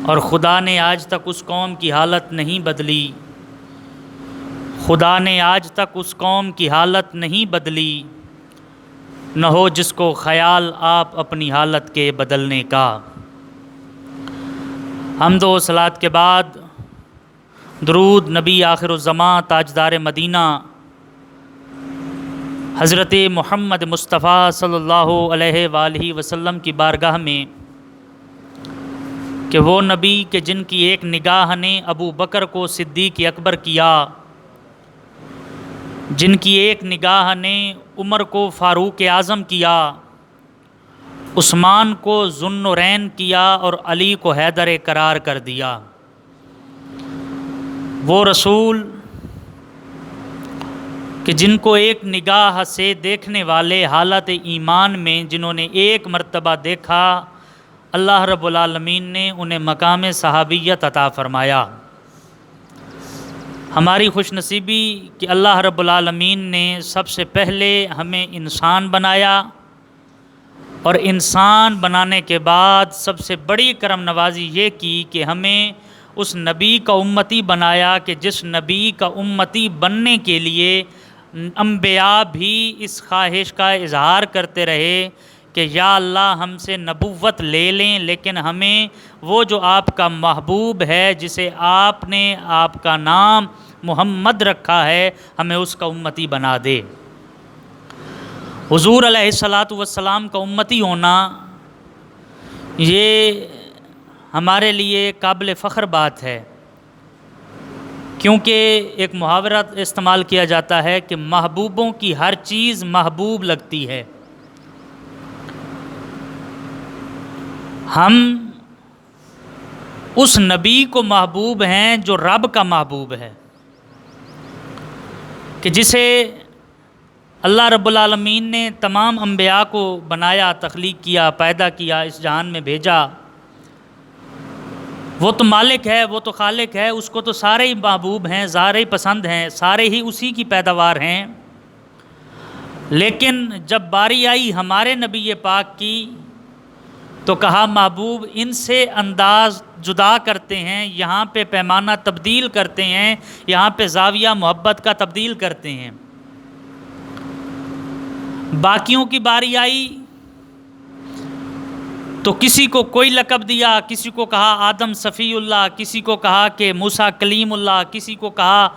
اور خدا نے آج تک اس قوم کی حالت نہیں بدلی، خدا نے آج تک اس قوم کی حالت نہیں بدلی، نہ ہو جس کو خیال آپ اپنی حالت کے بدلنے کا۔ حمد و صلوات کے بعد درود نبی آخر الزماں تاجدار مدینہ حضرت محمد مصطفیٰ صلی اللہ علیہ وآلہ وسلم کی بارگاہ میں کہ وہ نبی کہ جن کی ایک نگاہ نے ابو بکر کو صدیق اکبر کیا، جن کی ایک نگاہ نے عمر کو فاروق اعظم کیا، عثمان کو ذو النورین کیا اور علی کو حیدر قرار کر دیا۔ وہ رسول کہ جن کو ایک نگاہ سے دیکھنے والے حالت ایمان میں جنہوں نے ایک مرتبہ دیکھا، اللہ رب العالمین نے انہیں مقام صحابیت عطا فرمایا۔ ہماری خوش نصیبی کہ اللہ رب العالمین نے سب سے پہلے ہمیں انسان بنایا، اور انسان بنانے کے بعد سب سے بڑی کرم نوازی یہ کی کہ ہمیں اس نبی کا امتی بنایا کہ جس نبی کا امتی بننے کے لیے انبیاء بھی اس خواہش کا اظہار کرتے رہے کہ یا اللہ ہم سے نبوت لے لیں، لیکن ہمیں وہ جو آپ کا محبوب ہے جسے آپ نے آپ کا نام محمد رکھا ہے، ہمیں اس کا امتی بنا دے۔ حضور علیہ الصلاۃ والسلام کا امتی ہونا یہ ہمارے لیے قابل فخر بات ہے، کیونکہ ایک محاورہ استعمال کیا جاتا ہے کہ محبوبوں کی ہر چیز محبوب لگتی ہے۔ ہم اس نبی کو محبوب ہیں جو رب کا محبوب ہے، کہ جسے اللہ رب العالمین نے تمام انبیاء کو بنایا، تخلیق کیا، پیدا کیا، اس جہان میں بھیجا۔ وہ تو مالک ہے، وہ تو خالق ہے، اس کو تو سارے ہی محبوب ہیں، سارے ہی پسند ہیں، سارے ہی اسی کی پیداوار ہیں۔ لیکن جب باری آئی ہمارے نبی پاک کی تو کہا محبوب ان سے انداز جدا کرتے ہیں، یہاں پہ پیمانہ تبدیل کرتے ہیں، یہاں پہ زاویہ محبت کا تبدیل کرتے ہیں۔ باقیوں کی باری آئی تو کسی کو کوئی لقب دیا، کسی کو کہا آدم صفی اللہ، کسی کو کہا کہ موسیٰ کلیم اللہ، کسی کو کہا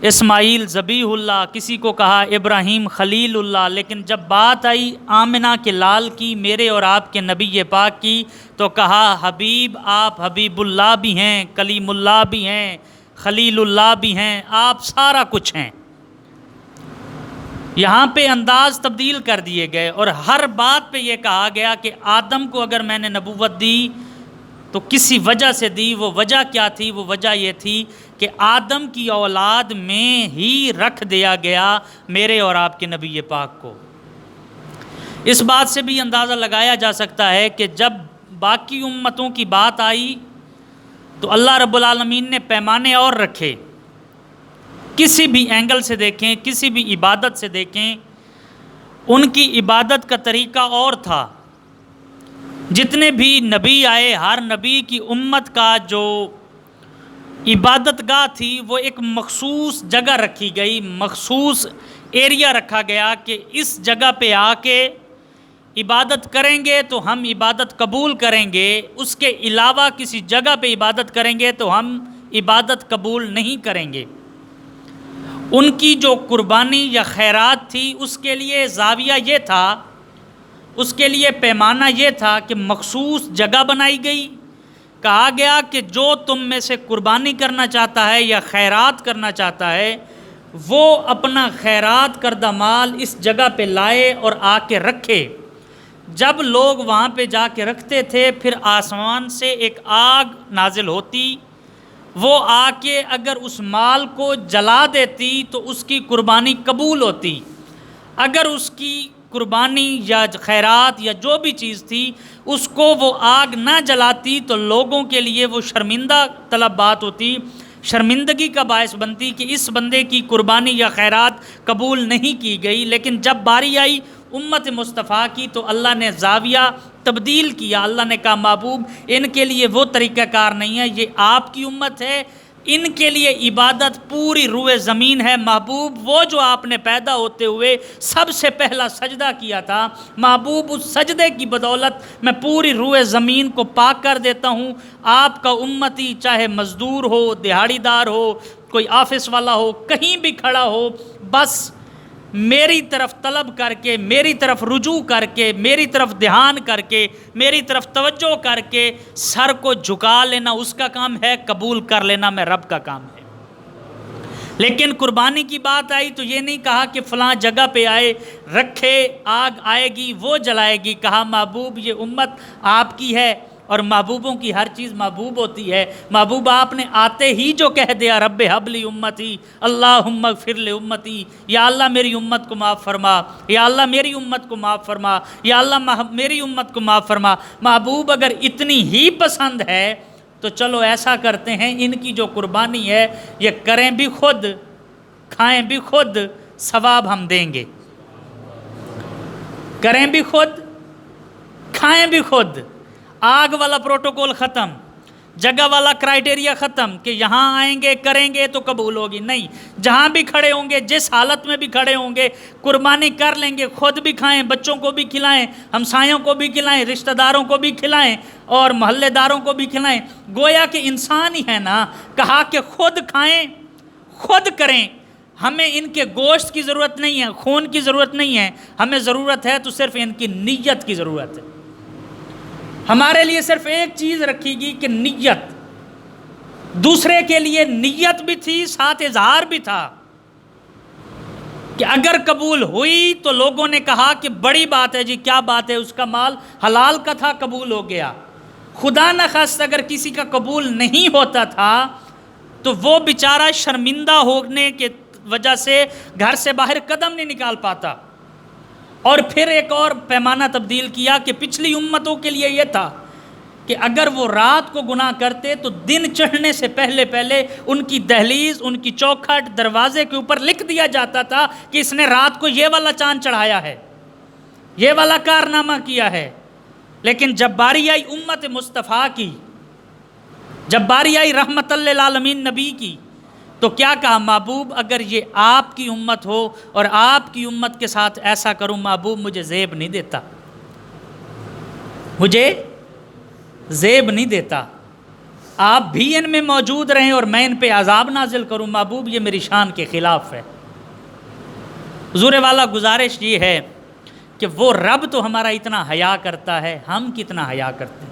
اسماعیل ذبیح اللہ، کسی کو کہا ابراہیم خلیل اللہ۔ لیکن جب بات آئی آمنہ کے لال کی، میرے اور آپ کے نبی پاک کی، تو کہا حبیب آپ حبیب اللہ بھی ہیں، کلیم اللہ بھی ہیں، خلیل اللہ بھی ہیں، آپ سارا کچھ ہیں۔ یہاں پہ انداز تبدیل کر دیے گئے، اور ہر بات پہ یہ کہا گیا کہ آدم کو اگر میں نے نبوت دی تو کسی وجہ سے دی۔ وہ وجہ کیا تھی؟ وہ وجہ یہ تھی کہ آدم کی اولاد میں ہی رکھ دیا گیا میرے اور آپ کے نبی پاک کو۔ اس بات سے بھی اندازہ لگایا جا سکتا ہے کہ جب باقی امتوں کی بات آئی تو اللہ رب العالمین نے پیمانے اور رکھے۔ کسی بھی اینگل سے دیکھیں، کسی بھی عبادت سے دیکھیں، ان کی عبادت کا طریقہ اور تھا۔ جتنے بھی نبی آئے، ہر نبی کی امت کا جو عبادت گاہ تھی وہ ایک مخصوص جگہ رکھی گئی، مخصوص ایریا رکھا گیا کہ اس جگہ پہ آ کے عبادت کریں گے تو ہم عبادت قبول کریں گے، اس کے علاوہ کسی جگہ پہ عبادت کریں گے تو ہم عبادت قبول نہیں کریں گے۔ ان کی جو قربانی یا خیرات تھی اس کے لیے زاویہ یہ تھا، اس کے لیے پیمانہ یہ تھا کہ مخصوص جگہ بنائی گئی، کہا گیا کہ جو تم میں سے قربانی کرنا چاہتا ہے یا خیرات کرنا چاہتا ہے وہ اپنا خیرات کردہ مال اس جگہ پہ لائے اور آ کے رکھے۔ جب لوگ وہاں پہ جا کے رکھتے تھے پھر آسمان سے ایک آگ نازل ہوتی، وہ آ کے اگر اس مال کو جلا دیتی تو اس کی قربانی قبول ہوتی، اگر اس کی قربانی یا خیرات یا جو بھی چیز تھی اس کو وہ آگ نہ جلاتی تو لوگوں کے لیے وہ شرمندہ طلب بات ہوتی، شرمندگی کا باعث بنتی کہ اس بندے کی قربانی یا خیرات قبول نہیں کی گئی۔ لیکن جب باری آئی امت مصطفیٰ کی تو اللہ نے زاویہ تبدیل کیا. اللہ نے کہا محبوب ان کے لیے وہ طریقہ کار نہیں ہے، یہ آپ کی امت ہے، ان کے لیے عبادت پوری روئے زمین ہے. محبوب وہ جو آپ نے پیدا ہوتے ہوئے سب سے پہلا سجدہ کیا تھا، محبوب اس سجدے کی بدولت میں پوری روئے زمین کو پاک کر دیتا ہوں. آپ کا امتی چاہے مزدور ہو، دیہاڑی دار ہو، کوئی آفس والا ہو، کہیں بھی کھڑا ہو، بس میری طرف طلب کر کے، میری طرف رجوع کر کے، میری طرف دھیان کر کے، میری طرف توجہ کر کے سر کو جھکا لینا اس کا کام ہے، قبول کر لینا میں رب کا کام ہے. لیکن قربانی کی بات آئی تو یہ نہیں کہا کہ فلاں جگہ پہ آئے رکھے، آگ آئے گی وہ جلائے گی. کہا محبوب یہ امت آپ کی ہے، اور محبوبوں کی ہر چیز محبوب ہوتی ہے. محبوب آپ نے آتے ہی جو کہہ دیا رب حب لی امتی اللہم اغفر لی امتی، یا اللہ میری امت کو معاف فرما، یا اللہ میری امت کو معاف فرما، یا اللہ میری امت کو معاف فرما. محبوب اگر اتنی ہی پسند ہے تو چلو ایسا کرتے ہیں، ان کی جو قربانی ہے یہ کریں بھی خود، کھائیں بھی خود، ثواب ہم دیں گے. کریں بھی خود، کھائیں بھی خود. آگ والا پروٹوکول ختم، جگہ والا کرائٹیریا ختم کہ یہاں آئیں گے کریں گے تو قبول ہوگی. نہیں، جہاں بھی کھڑے ہوں گے، جس حالت میں بھی کھڑے ہوں گے، قربانی کر لیں گے، خود بھی کھائیں، بچوں کو بھی کھلائیں، ہمسایوں کو بھی کھلائیں، رشتہ داروں کو بھی کھلائیں، اور محلے داروں کو بھی کھلائیں. گویا کہ انسان ہی ہے نا. کہا کہ خود کھائیں خود کریں. ہمیں ان کے گوشت کی ضرورت نہیں ہے، خون کی ضرورت نہیں ہے، ہمیں ضرورت ہے تو صرف ان کی نیت کی ضرورت ہے. ہمارے لیے صرف ایک چیز رکھی گی کہ نیت. دوسرے کے لیے نیت بھی تھی، ساتھ اظہار بھی تھا کہ اگر قبول ہوئی تو لوگوں نے کہا کہ بڑی بات ہے جی، کیا بات ہے، اس کا مال حلال کا تھا، قبول ہو گیا. خدا نخواست اگر کسی کا قبول نہیں ہوتا تھا تو وہ بیچارہ شرمندہ ہونے کے وجہ سے گھر سے باہر قدم نہیں نکال پاتا. اور پھر ایک اور پیمانہ تبدیل کیا کہ پچھلی امتوں کے لیے یہ تھا کہ اگر وہ رات کو گناہ کرتے تو دن چڑھنے سے پہلے پہلے ان کی دہلیز، ان کی چوکھٹ، دروازے کے اوپر لکھ دیا جاتا تھا کہ اس نے رات کو یہ والا چاند چڑھایا ہے، یہ والا کارنامہ کیا ہے. لیکن جب باری آئی امت مصطفیٰ کی، جب باری آئی رحمت للعالمین نبی کی، تو کیا کہا محبوب اگر یہ آپ کی امت ہو اور آپ کی امت کے ساتھ ایسا کروں، محبوب مجھے زیب نہیں دیتا، مجھے زیب نہیں دیتا. آپ بھی ان میں موجود رہیں اور میں ان پہ عذاب نازل کروں، محبوب یہ میری شان کے خلاف ہے. حضور والا گزارش یہ ہے کہ وہ رب تو ہمارا اتنا حیا کرتا ہے، ہم کتنا حیا کرتے ہیں.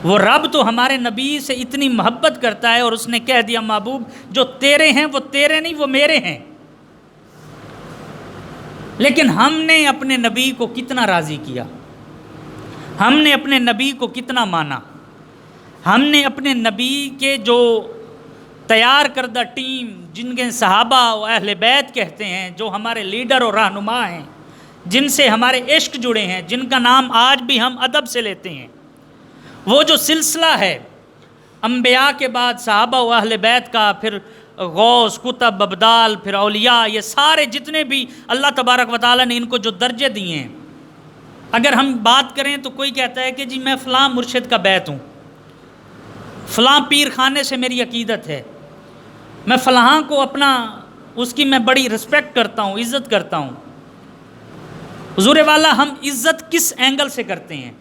وہ رب تو ہمارے نبی سے اتنی محبت کرتا ہے اور اس نے کہہ دیا محبوب جو تیرے ہیں وہ تیرے نہیں، وہ میرے ہیں. لیکن ہم نے اپنے نبی کو کتنا راضی کیا، ہم نے اپنے نبی کو کتنا مانا. ہم نے اپنے نبی کے جو تیار کردہ ٹیم، جن کے صحابہ و اہل بیت کہتے ہیں، جو ہمارے لیڈر اور رہنما ہیں، جن سے ہمارے عشق جڑے ہیں، جن کا نام آج بھی ہم ادب سے لیتے ہیں، وہ جو سلسلہ ہے انبیاء کے بعد صحابہ و اہل بیت کا، پھر غوث، کتب، ابدال، پھر اولیاء، یہ سارے جتنے بھی اللہ تبارک و تعالیٰ نے ان کو جو درجے دیے ہیں، اگر ہم بات کریں تو کوئی کہتا ہے کہ جی میں فلاں مرشد کا بیت ہوں، فلاں پیر خانے سے میری عقیدت ہے، میں فلاں کو اپنا، اس کی میں بڑی رسپیکٹ کرتا ہوں، عزت کرتا ہوں. حضور والا ہم عزت کس اینگل سے کرتے ہیں؟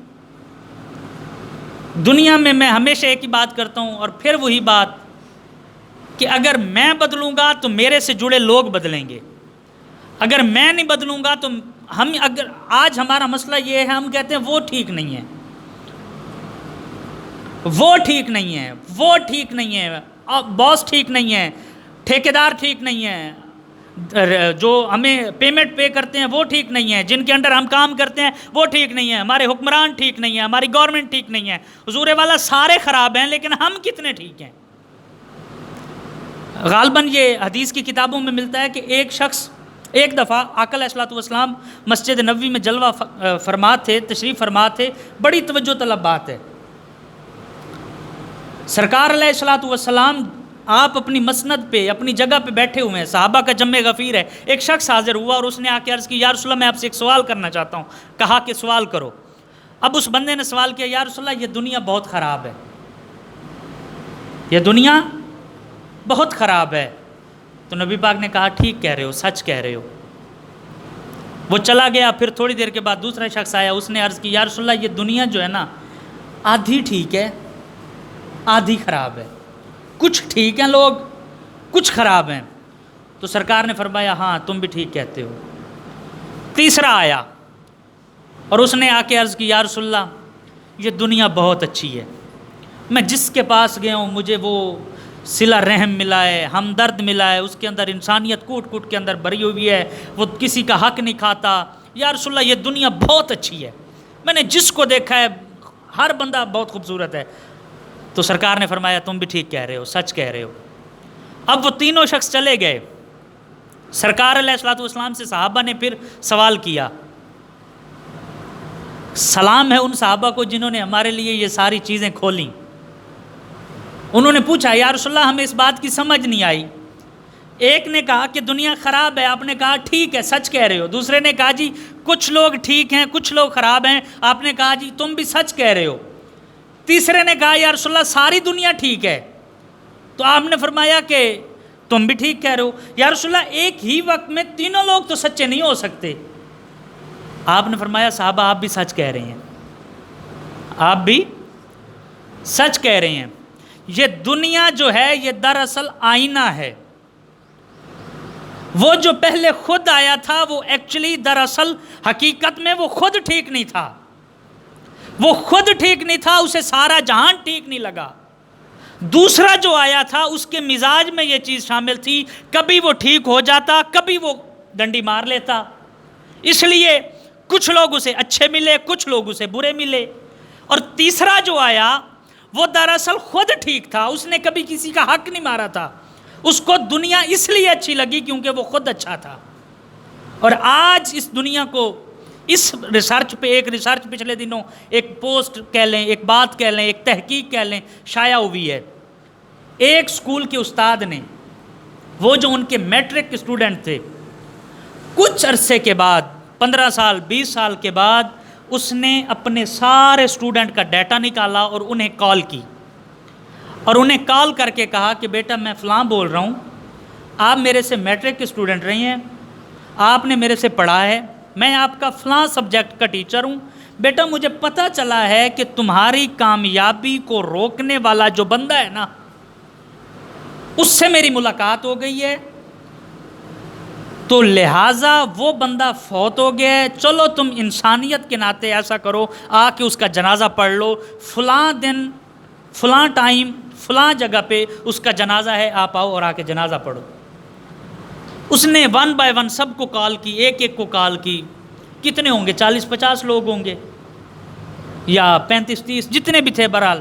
دنیا میں ہمیشہ ایک ہی بات کرتا ہوں اور پھر وہی بات کہ اگر میں بدلوں گا تو میرے سے جڑے لوگ بدلیں گے، اگر میں نہیں بدلوں گا تو ہم، اگر آج ہمارا مسئلہ یہ ہے ہم کہتے ہیں وہ ٹھیک نہیں ہے، وہ ٹھیک نہیں ہے، وہ ٹھیک نہیں ہے، باس ٹھیک نہیں ہے، ٹھیکیدار ٹھیک نہیں ہے، جو ہمیں پیمنٹ پے کرتے ہیں وہ ٹھیک نہیں ہے، جن کے انڈر ہم کام کرتے ہیں وہ ٹھیک نہیں ہے، ہمارے حکمران ٹھیک نہیں ہے، ہماری گورنمنٹ ٹھیک نہیں ہے. حضور والا سارے خراب ہیں لیکن ہم کتنے ٹھیک ہیں. غالباً یہ حدیث کی کتابوں میں ملتا ہے کہ ایک شخص ایک دفعہ آقا علیہ الصلوۃ والسلام مسجد نبوی میں جلوہ فرما تھے، تشریف فرما تھے. بڑی توجہ طلب بات ہے. سرکار علیہ الصلوۃ والسلام آپ اپنی مسند پہ اپنی جگہ پہ بیٹھے ہوئے ہیں، صحابہ کا جمع غفیر ہے، ایک شخص حاضر ہوا اور اس نے آ کے عرض کی یا رسول اللہ میں آپ سے ایک سوال کرنا چاہتا ہوں. کہا کہ سوال کرو. اب اس بندے نے سوال کیا یا رسول اللہ یہ دنیا بہت خراب ہے، یہ دنیا بہت خراب ہے. تو نبی پاک نے کہا ٹھیک کہہ رہے ہو، سچ کہہ رہے ہو. وہ چلا گیا. پھر تھوڑی دیر کے بعد دوسرا شخص آیا، اس نے عرض کی یا رسول اللہ یہ دنیا جو ہے نا آدھی ٹھیک ہے آدھی خراب ہے، کچھ ٹھیک ہیں لوگ کچھ خراب ہیں. تو سرکار نے فرمایا ہاں تم بھی ٹھیک کہتے ہو. تیسرا آیا اور اس نے آ کے عرض کی یا رسول اللہ یہ دنیا بہت اچھی ہے، میں جس کے پاس گیا ہوں مجھے وہ صلہ رحم ملا ہے، ہمدرد ملا ہے، اس کے اندر انسانیت کوٹ کوٹ کے اندر بھری ہوئی ہے، وہ کسی کا حق نہیں کھاتا. یا رسول اللہ یہ دنیا بہت اچھی ہے، میں نے جس کو دیکھا ہے ہر بندہ بہت خوبصورت ہے. تو سرکار نے فرمایا تم بھی ٹھیک کہہ رہے ہو، سچ کہہ رہے ہو. اب وہ تینوں شخص چلے گئے. سرکار علیہ الصلوۃ والسلام سے صحابہ نے پھر سوال کیا. سلام ہے ان صحابہ کو جنہوں نے ہمارے لیے یہ ساری چیزیں کھولیں. انہوں نے پوچھا یا رسول اللہ ہمیں اس بات کی سمجھ نہیں آئی. ایک نے کہا کہ دنیا خراب ہے، آپ نے کہا ٹھیک ہے سچ کہہ رہے ہو. دوسرے نے کہا جی کچھ لوگ ٹھیک ہیں کچھ لوگ خراب ہیں، آپ نے کہا جی تم بھی سچ کہہ رہے ہو. تیسرے نے کہا یا رسول اللہ ساری دنیا ٹھیک ہے. تو آپ نے فرمایا کہ تم بھی ٹھیک کہہ رہے ہو. یا رسول اللہ ایک ہی وقت میں تینوں لوگ تو سچے نہیں ہو سکتے. آپ نے فرمایا صحابہ آپ بھی سچ کہہ رہے ہیں، آپ بھی سچ کہہ رہے ہیں. یہ دنیا جو ہے یہ دراصل آئینہ ہے. وہ جو پہلے خود آیا تھا وہ ایکچولی دراصل حقیقت میں وہ خود ٹھیک نہیں تھا، وہ خود ٹھیک نہیں تھا، اسے سارا جہان ٹھیک نہیں لگا. دوسرا جو آیا تھا اس کے مزاج میں یہ چیز شامل تھی، کبھی وہ ٹھیک ہو جاتا کبھی وہ ڈنڈی مار لیتا. اس لیے کچھ لوگ اسے اچھے ملے کچھ لوگ اسے برے ملے. اور تیسرا جو آیا وہ دراصل خود ٹھیک تھا، اس نے کبھی کسی کا حق نہیں مارا تھا، اس کو دنیا اس لیے اچھی لگی کیونکہ وہ خود اچھا تھا. اور آج اس دنیا کو اس ریسرچ پہ ایک ریسرچ پچھلے دنوں ایک پوسٹ کہہ لیں ایک بات کہہ لیں ایک تحقیق کہہ لیں شائع ہوئی ہے. ایک سکول کے استاد نے وہ جو ان کے میٹرک کے اسٹوڈنٹ تھے کچھ عرصے کے بعد 15 سال 20 سال کے بعد اس نے اپنے سارے اسٹوڈنٹ کا ڈیٹا نکالا اور انہیں کال کی اور انہیں کال کر کے کہا کہ بیٹا میں فلاں بول رہا ہوں، آپ میرے سے میٹرک کے اسٹوڈنٹ رہی ہیں، آپ نے میرے سے پڑھا ہے، میں آپ کا فلاں سبجیکٹ کا ٹیچر ہوں. بیٹا مجھے پتہ چلا ہے کہ تمہاری کامیابی کو روکنے والا جو بندہ ہے نا اس سے میری ملاقات ہو گئی ہے، تو لہٰذا وہ بندہ فوت ہو گیا ہے، چلو تم انسانیت کے ناطے ایسا کرو آ کے اس کا جنازہ پڑھ لو، فلاں دن فلاں ٹائم فلاں جگہ پہ اس کا جنازہ ہے، آپ آؤ اور آ کے جنازہ پڑھو. اس نے 1 بائی 1 سب کو کال کی، ایک ایک کو کال کی. کتنے ہوں گے 40-50 لوگ ہوں گے یا 35-30 جتنے بھی تھے. بہرحال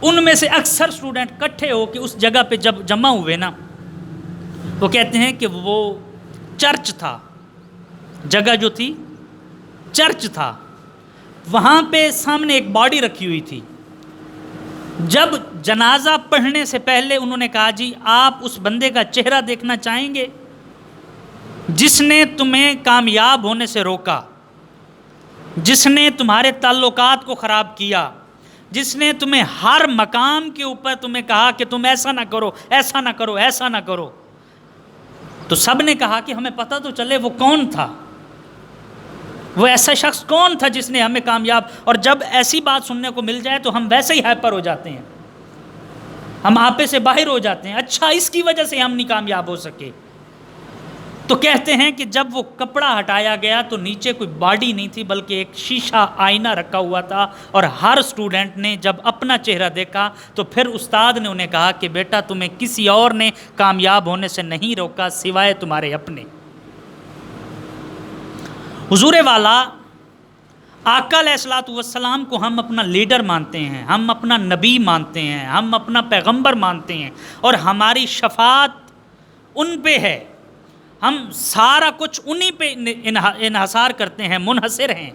ان میں سے اکثر اسٹوڈنٹ اکٹھے ہو کے اس جگہ پہ جب جمع ہوئے نا وہ کہتے ہیں کہ وہ چرچ تھا، جگہ جو تھی چرچ تھا، وہاں پہ سامنے ایک باڈی رکھی ہوئی تھی. جب جنازہ پڑھنے سے پہلے انہوں نے کہا جی آپ اس بندے کا چہرہ دیکھنا چاہیں گے جس نے تمہیں کامیاب ہونے سے روکا، جس نے تمہارے تعلقات کو خراب کیا، جس نے تمہیں ہر مقام کے اوپر تمہیں کہا کہ تم ایسا نہ کرو ایسا نہ کرو ایسا نہ کرو. تو سب نے کہا کہ ہمیں پتہ تو چلے وہ کون تھا، وہ ایسا شخص کون تھا جس نے ہمیں کامیاب. اور جب ایسی بات سننے کو مل جائے تو ہم ویسے ہی ہائپر ہو جاتے ہیں، ہم آپے سے باہر ہو جاتے ہیں، اچھا اس کی وجہ سے ہم نہیں کامیاب ہو سکے. تو کہتے ہیں کہ جب وہ کپڑا ہٹایا گیا تو نیچے کوئی باڈی نہیں تھی بلکہ ایک شیشہ آئینہ رکھا ہوا تھا، اور ہر اسٹوڈنٹ نے جب اپنا چہرہ دیکھا تو پھر استاد نے انہیں کہا کہ بیٹا تمہیں کسی اور نے کامیاب ہونے سے نہیں روکا سوائے تمہارے اپنے. حضور والا آقا علیہ الصلوۃ والسلام کو ہم اپنا لیڈر مانتے ہیں، ہم اپنا نبی مانتے ہیں، ہم اپنا پیغمبر مانتے ہیں، اور ہماری شفاعت ان پہ ہے، ہم سارا کچھ انہی پہ انحصار کرتے ہیں، منحصر ہیں.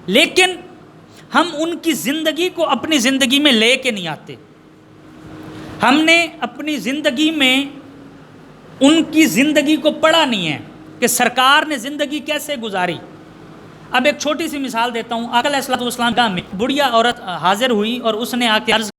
لیکن ہم ان کی زندگی کو اپنی زندگی میں لے کے نہیں آتے. ہم نے اپنی زندگی میں ان کی زندگی کو پڑھا نہیں ہے کہ سرکار نے زندگی کیسے گزاری۔ اب ایک چھوٹی سی مثال دیتا ہوں۔ آقا علیہ الصلوۃ والسلام کا میں بڑھیا عورت حاضر ہوئی اور اس نے آ کے عرض